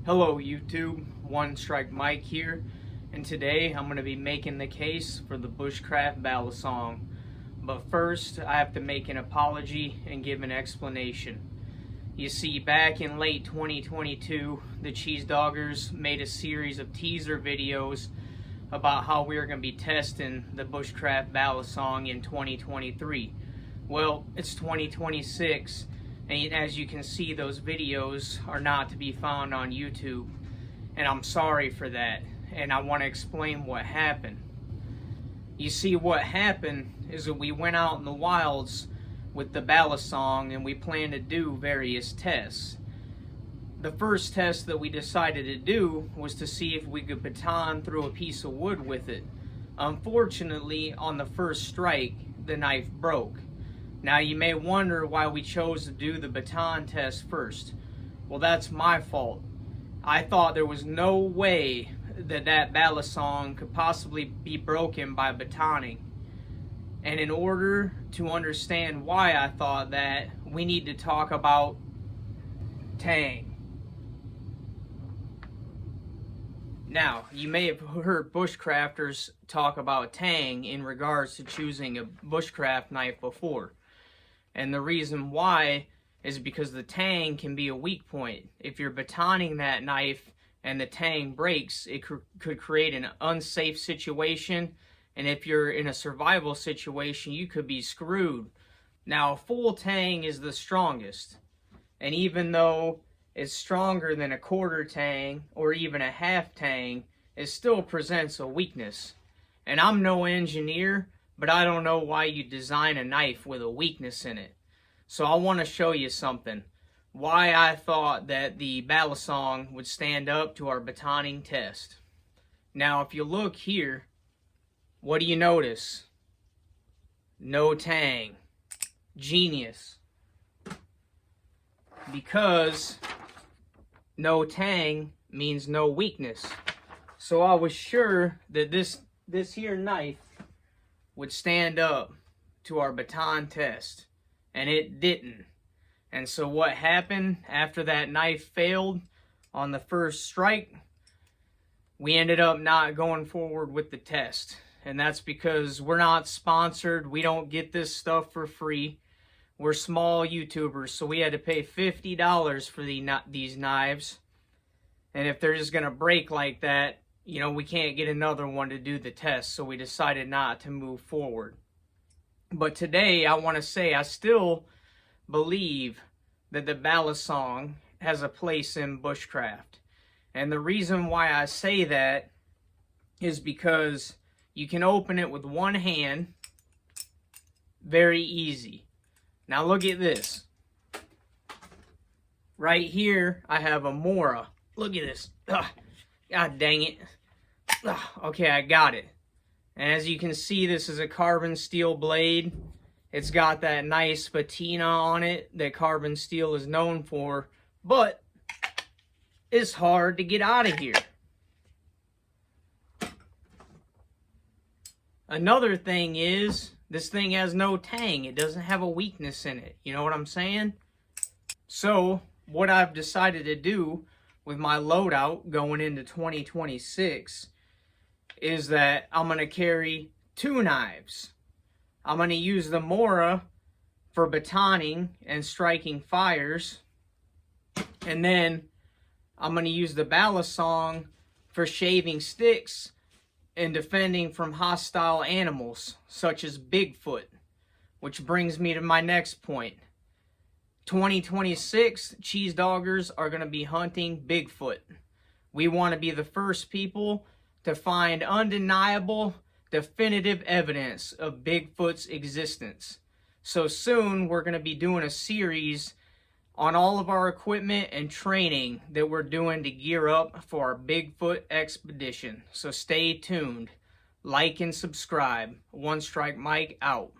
Hello YouTube, Onestrike Mike here, and today I'm going to be making the case for the Bushcraft Balisong. But first, I have to make an apology and give an explanation. You see, back in late 2022, the Cheese Doggers made a series of teaser videos about how we were going to be testing the Bushcraft Balisong in 2023. Well, it's 2026. And as you can see, those videos are not to be found on YouTube. And I'm sorry for that. And I want to explain what happened. You see, what happened is that we went out in the wilds with the Balisong and we planned to do various tests. The first test that we decided to do was to see if we could baton through a piece of wood with it. Unfortunately, on the first strike, the knife broke. Now you may wonder why we chose to do the baton test first. Well, that's my fault. I thought there was no way that Balisong could possibly be broken by batoning. And in order to understand why I thought that, we need to talk about tang. Now, you may have heard bushcrafters talk about tang in regards to choosing a bushcraft knife before. And the reason why is because the tang can be a weak point. If you're batoning that knife and the tang breaks, it could create an unsafe situation. And if you're in a survival situation, you could be screwed. Now, full tang is the strongest. And even though it's stronger than a quarter tang or even a half tang, it still presents a weakness. And I'm no engineer, but I don't know why you design a knife with a weakness in it. So I want to show you something. Why I thought that the Balisong would stand up to our batoning test. Now, if you look here, what do you notice? No tang. Genius. Because no tang means no weakness. So I was sure that this here knife would stand up to our baton test, and it didn't. And so what happened after that knife failed on the first strike, we ended up not going forward with the test. And that's because we're not sponsored. We don't get this stuff for free. We're small YouTubers, so we had to pay $50 for these knives. And if they're just gonna break like that, you know, we can't get another one to do the test, so we decided not to move forward. But today, I want to say I still believe that the Balisong has a place in bushcraft. And the reason why I say that is because you can open it with one hand, very easy. Now look at this. Right here, I have a Mora. Look at this. Ugh, God dang it. Okay, I got it. And as you can see, this is a carbon steel blade. It's got that nice patina on it that carbon steel is known for, but it's hard to get out of here. Another thing is, this thing has no tang. It doesn't have a weakness in it. You know what I'm saying? So, what I've decided to do with my loadout going into 2026 is that I'm going to carry two knives. I'm going to use the Mora for batoning and striking fires. And then I'm going to use the Balisong for shaving sticks and defending from hostile animals such as Bigfoot. Which brings me to my next point. 2026, Cheese Doggers are going to be hunting Bigfoot. We want to be the first people to find undeniable, definitive evidence of Bigfoot's existence. So soon, we're going to be doing a series on all of our equipment and training that we're doing to gear up for our Bigfoot expedition. So stay tuned. Like and subscribe. Onestrike Mike out.